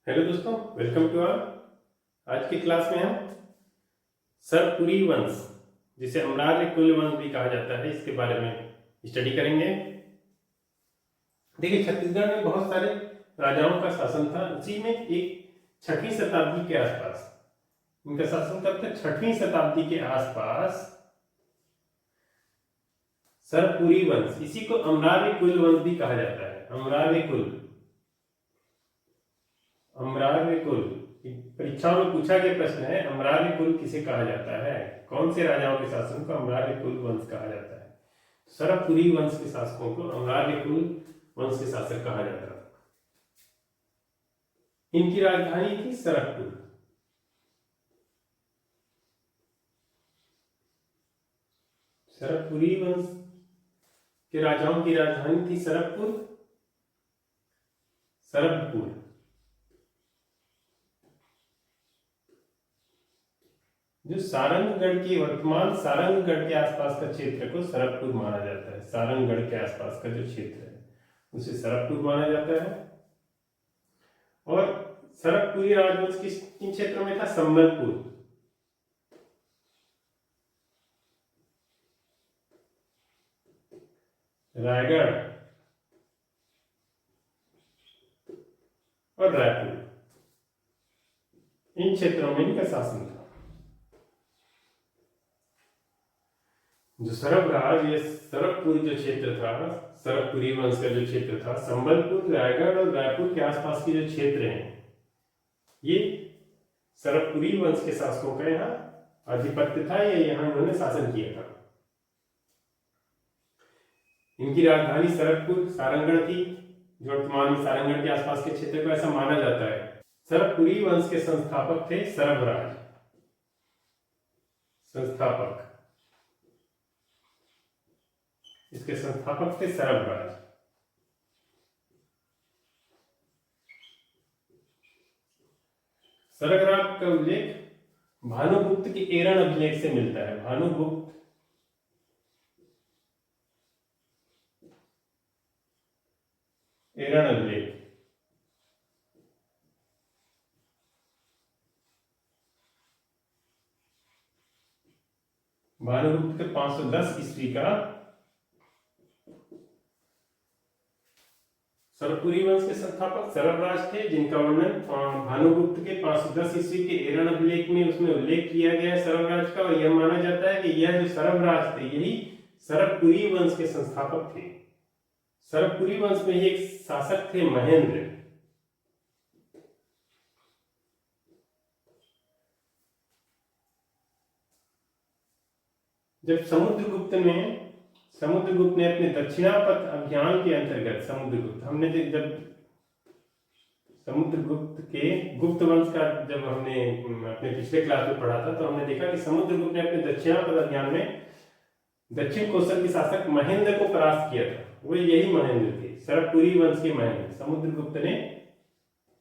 Hello दोस्तों, welcome to our. आज की क्लास में हम सरपुरी वंश, जिसे अमरार कुल वंश भी कहा जाता है, इसके बारे में स्टडी करेंगे। देखिए, छत्तीसगढ़ में बहुत सारे राजाओं का शासन था। उसी में एक 6वीं शताब्दी के आसपास इनका शासन कब तक, 6वीं शताब्दी के आसपास सरपुरी वंश, इसी को अमरार कुल वंश भी कहा जाता है। अमरार कुल परीक्षाओं में पूछा गया प्रश्न है, अमरार कुल किसे कहा जाता है, कौन से राजाओं के शासन को अमरार कुल वंश कहा जाता है। सरपुरी वंश के शासकों को अमरार कुल वंश के शासक कहा जाता है। इनकी राजधानी थी सरकपुर। सरपुरी वंश के राजाओं की राजधानी थी सरकपुर, सरबपुर। जो सारंगगढ़ के, वर्तमान सारंगगढ़ के आसपास का क्षेत्र को सरकपुर माना जाता है। सारंगगढ़ के आसपास का जो क्षेत्र है उसे सरकपुर माना जाता है। और सरकपुरी राजवंश किन क्षेत्रों में था? संबलपुर, रायगढ़ और रायपुर, इन क्षेत्रों में इनका शासन था। जो सरबराज या सरकपुर जो क्षेत्र था, सरकपुरी वंश का जो क्षेत्र था, संबलपुर, रायगढ़ और रायपुर के आसपास के जो क्षेत्र हैं, ये सरकपुरी वंश के शासकों का यहाँ आधिपत्य था, या यहाँ इन्होंने शासन किया था। इनकी राजधानी सरकपुर, सारंगगढ़ थी, जो वर्तमान में सारंगगढ़ के आसपास के क्षेत्र को ऐसा माना जाता है। सरकपुरी वंश के संस्थापक थे सरबराज। इसके संस्थापक थे सरबराज। सरबराज का उल्लेख भानुगुप्त के एरण अभिलेख से मिलता है। भानुगुप्त एरण अभिलेख, भानुगुप्त के 510 ईस्वी का सरपुरी वंश के संस्थापक सरबराज थे, जिनका वर्णन भानुगुप्त के 510 ईस्वी के एरण अभिलेख में उसमें उल्लेख किया गया है सरबराज का। और यह माना जाता है कि यह जो सरबराज थे, यही सरपुरी वंश के संस्थापक थे। सरपुरी वंश में एक शासक थे महेंद्र। जब समुद्रगुप्त ने अपने दक्षिणापथ अभियान के अंतर्गत, जब समुद्रगुप्त के गुप्त वंश का जब हमने अपने पिछले क्लास में पढ़ा था, तो हमने देखा कि समुद्रगुप्त ने अपने दक्षिणापथ अभियान में दक्षिण कोसल के शासक महेंद्र को परास्त किया था। वो यही महेंद्र थे, सरपुरी वंश के महेंद्र, समुद्रगुप्त ने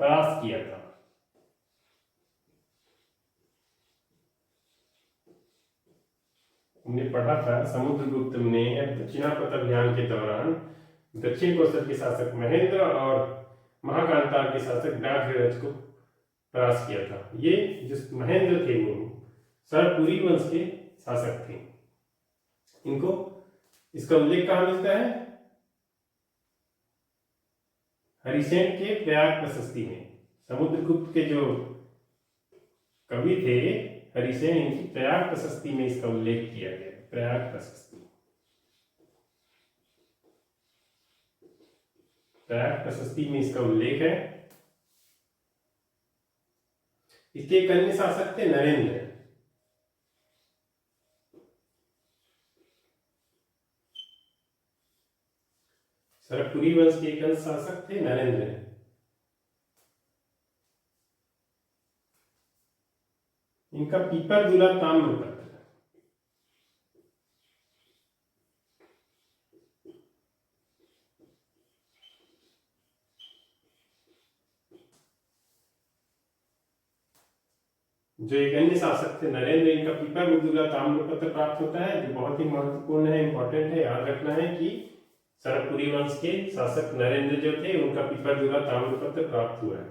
परास्त किया था। हमने पढ़ा था समुद्रगुप्त ने दक्षिणापथ अभियान के दौरान दक्षिण कोसल के शासक महेंद्र और महाकांतार के शासक डाकघरज को परास्त किया था। ये जो महेंद्र थे वो सरपुरी वंश के शासक थे। इनको, इसका उल्लेख कहाँ मिलता है? हरिसेन के प्रयाग प्रशस्ति में। समुद्रगुप्त के जो कवि थे हरिसेन, इनकी प्रयाग प्रशस्ति में इसका उल्लेख किया गया। प्रयाग प्रशस्ति में इसका उल्लेख है। इसके एक अन्य शासक थे नरेंद्र। सरपुरी वंश के एक अन्य शासक थे नरेंद्र। इनका पीपरदुला ताम्रपत्र, जो एक अन्य शासक थे नरेंद्र, इनका पीपरदुला ताम्रपत्र प्राप्त होता है, जो बहुत ही महत्वपूर्ण है, इंपॉर्टेंट है। याद रखना है कि सरपुरी वंश के शासक नरेंद्र जो थे, उनका पीपरदुला ताम्रपत्र प्राप्त हुआ है।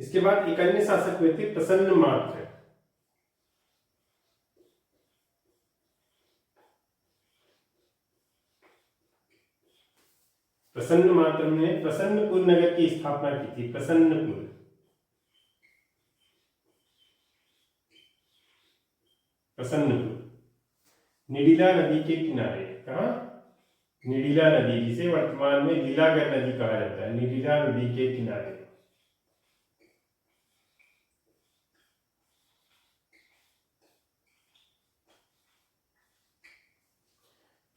इसके बाद एक अन्य शासक हुए थे प्रसन्नमात्र। प्रसन्नमात्र ने प्रसन्नपुर नगर की स्थापना की थी। प्रसन्नपुर, प्रसन्नपुर निडिला नदी के किनारे। कहा? निडिला नदी, जिसे वर्तमान में लीलागर नदी कहा जाता है। निडिला नदी के किनारे।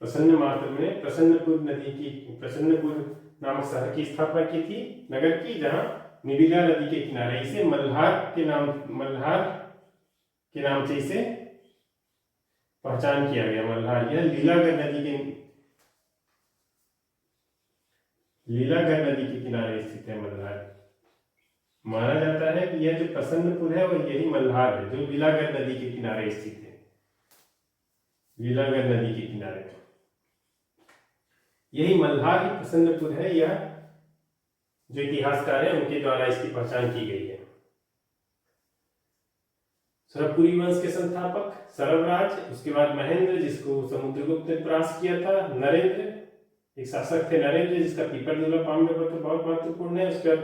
प्रसन्नमात्र ने प्रसन्नपुर नदी की, प्रसन्नपुर नामक शहर की स्थापना की थी, नगर की, जहां निडिला नदी के किनारे। इसे मल्हार के नाम से इसे पहचान किया गया। मल्हार, यह लीलागर नदी के किनारे स्थित है मल्हार। माना जाता है कि यह जो प्रसन्नपुर है वह यही मल्हार है, जो लीलागर नदी के किनारे स्थित है। लीलागर नदी के किनारे यही मल्हार ही प्रसन्नपुर है। यह जो इतिहासकार है उनके द्वारा इसकी पहचान की गई है। सरवपुरी वंश के संस्थापक सरवराज, उसके बाद महेंद्र, जिसको समुद्रगुप्त ने परास्त किया था। नरेंद्र, एक शासक थे नरेंद्र, जिसका पीपर दुर्लभ ताम्रपत्र बहुत महत्वपूर्ण है। उसके बाद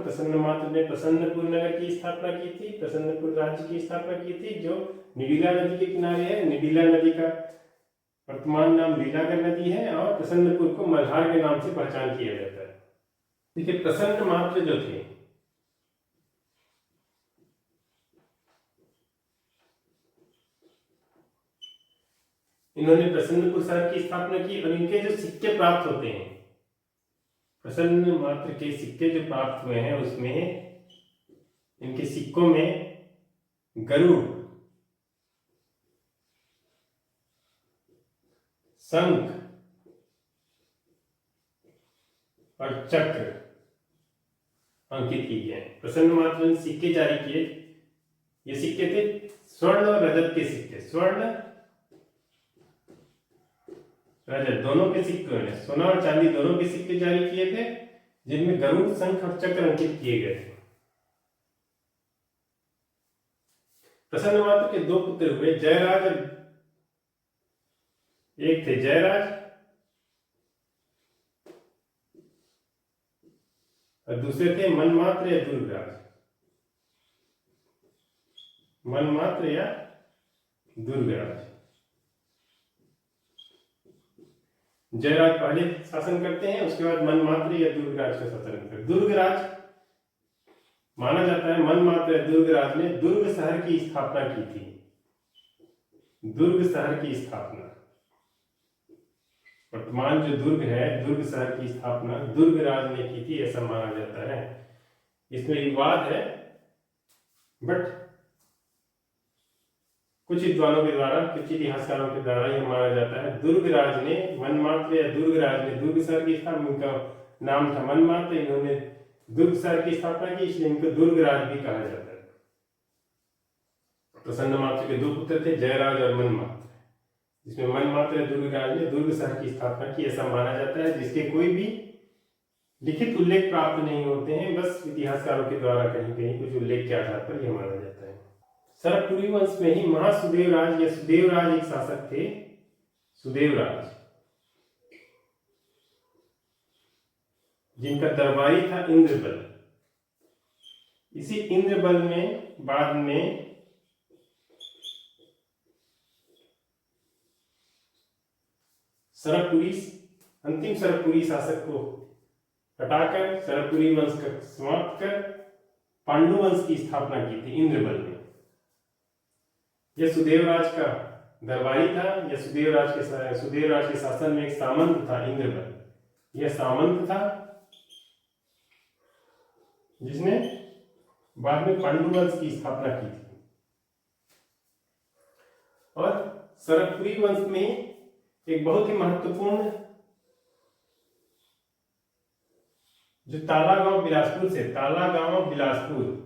प्रसन्नमात्र ने प्रसन्नपुर नगर की स्थापना की थी, प्रसन्नपुर राज्य की स्थापना की थी, जो निडिला नदी के किनारे है। निडिला नदी का वर्तमान नाम लीलागर नदी है और प्रसन्नपुर को मल्हार के नाम से पहचान किया जाता है। देखिए, प्रसन्नमात्र जो थे, इन्होंने प्रसन्नपुर शहर की स्थापना की और इनके जो सिक्के प्राप्त होते हैं, प्रसन्नमात्र के सिक्के जो प्राप्त हुए हैं, उसमें इनके सिक्कों में गरुड़, शंख और चक्र अंकित किए गए। प्रसन्नमात्र ने सिक्के जारी किए। ये सिक्के थे स्वर्ण और रजत के सिक्के। स्वर्ण रजत दोनों के सिक्के, सोना और चांदी दोनों के सिक्के जारी किए थे, जिनमें गरुड़, शंख और चक्र अंकित किए गए थे। प्रसन्नमात्र के दो पुत्र हुए, जयराज। एक थे जयराज और दूसरे थे मनमात्र या दुर्गराज। मनमात्र या दुर्गराज। जयराज पहले शासन करते हैं, उसके बाद मनमात्र या दुर्गराज का शासन करते हैं। दुर्गराज माना जाता है, मनमात्र या दुर्गराज ने दुर्ग शहर की स्थापना की थी। दुर्ग शहर की स्थापना, वर्तमान जो दुर्ग है, दुर्ग शहर की स्थापना दुर्गराज ने की थी, ऐसा माना जाता है। इसमें विवाद है, बट कुछ विद्वानों के द्वारा, कुछ इतिहासकारों के द्वारा यह माना जाता है दुर्गराज ने, मनमात्र या दुर्गराज ने दुर्ग शहर की स्थापना, उनका नाम था मनमात्र, इन्होंने दुर्ग शहर की स्थापना की, इसलिए इनको दुर्गराज भी कहा जाता है। प्रसन्नमात्र के दो पुत्र थे, जयराज और मनमात्र, जिसमें मनमात्र दुर्गराज ने दुर्ग शहर की स्थापना की, ऐसा माना जाता है, जिसके कोई भी लिखित उल्लेख प्राप्त नहीं होते हैं, बस इतिहासकारों के द्वारा कहीं कहीं कुछ उल्लेख के आधार पर यह माना जाता है। सरवपुरी वंश में ही महासुदेवराज या सुदेवराज एक शासक थे। सुदेवराज, जिनका दरबारी था इंद्रबल। इसी इंद्रबल में बाद में सरवपुरी, अंतिम सरवपुरी शासक को हटाकर सरवपुरी वंश का समाप्त कर पांडु वंश की स्थापना की थी इंद्रबल ने। यह सुदेवराज का दरबारी था, या सुदेवराज के शासन में एक सामंत था इंद्रबल। यह सामंत था जिसने बाद में पांडु वंश की स्थापना की थी। और सरवपुरी वंश में एक बहुत ही महत्वपूर्ण, जो तालागांव बिलासपुर से, तालागांव बिलासपुर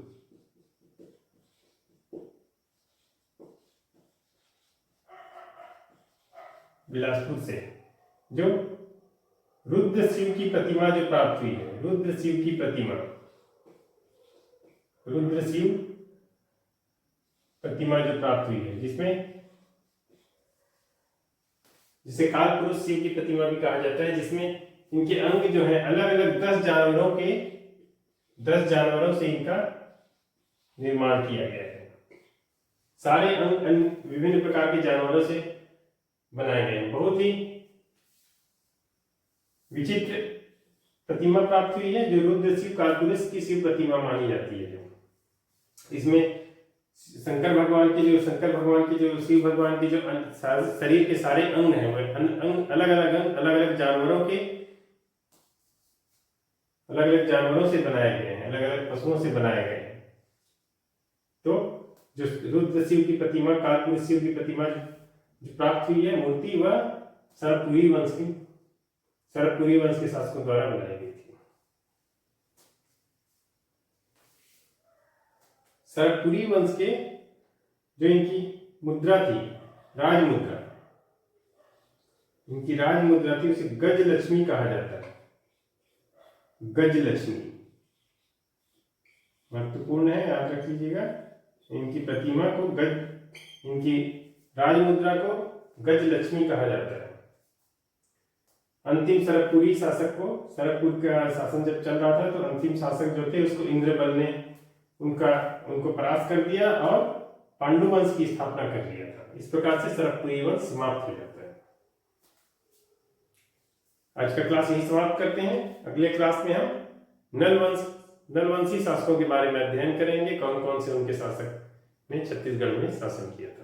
से जो रुद्र शिव की प्रतिमा जो प्राप्त हुई है, रुद्र शिव की प्रतिमा, रुद्रशिव प्रतिमा जो प्राप्त हुई है, जिसे काल पुरुष शिव की प्रतिमा भी कहा जाता है, जिसमें इनके अंग जो है अलग अलग 10 जानवरों से इनका निर्माण किया गया है। सारे अंग विभिन्न प्रकार के जानवरों से बनाए गए हैं। बहुत ही विचित्र प्रतिमा प्राप्त हुई है, जो रुद्र शिव कालपुरुष की शिव प्रतिमा मानी जाती है। जो इसमें शंकर भगवान के जो शिव भगवान के जो शरीर के सारे अंग हैं, वह अलग अलग जानवरों से बनाए गए हैं, अलग अलग पशुओं से बनाए गए हैं। तो जो रुद्र शिव की प्रतिमा, कालपुरुष शिव की प्रतिमा जो प्राप्त हुई है मूर्ति, वह सरपुरी वंश के शासकों द्वारा बनाई गई थी। सरपुरी वंश के जो इनकी मुद्रा थी, राजमुद्रा, इनकी राजमुद्रा थी, उसे गजलक्ष्मी कहा जाता है। गजलक्ष्मी महत्वपूर्ण है, याद रख लीजिएगा। इनकी प्रतिमा को इनकी राजमुद्रा को गजलक्ष्मी कहा जाता है। अंतिम सरकपुरी शासक को, सरकपुर का शासन जब चल रहा था, तो अंतिम शासक जो थे उसको इंद्रबल ने उनको परास्त कर दिया और पांडु वंश की स्थापना कर लिया था। इस प्रकार से सरकपुरी वंश समाप्त हो जाता है। आज का क्लास यही समाप्त करते हैं। अगले क्लास में हम नलवंशी शासकों के बारे में अध्ययन करेंगे, कौन कौन से उनके शासक ने छत्तीसगढ़ में शासन किया था।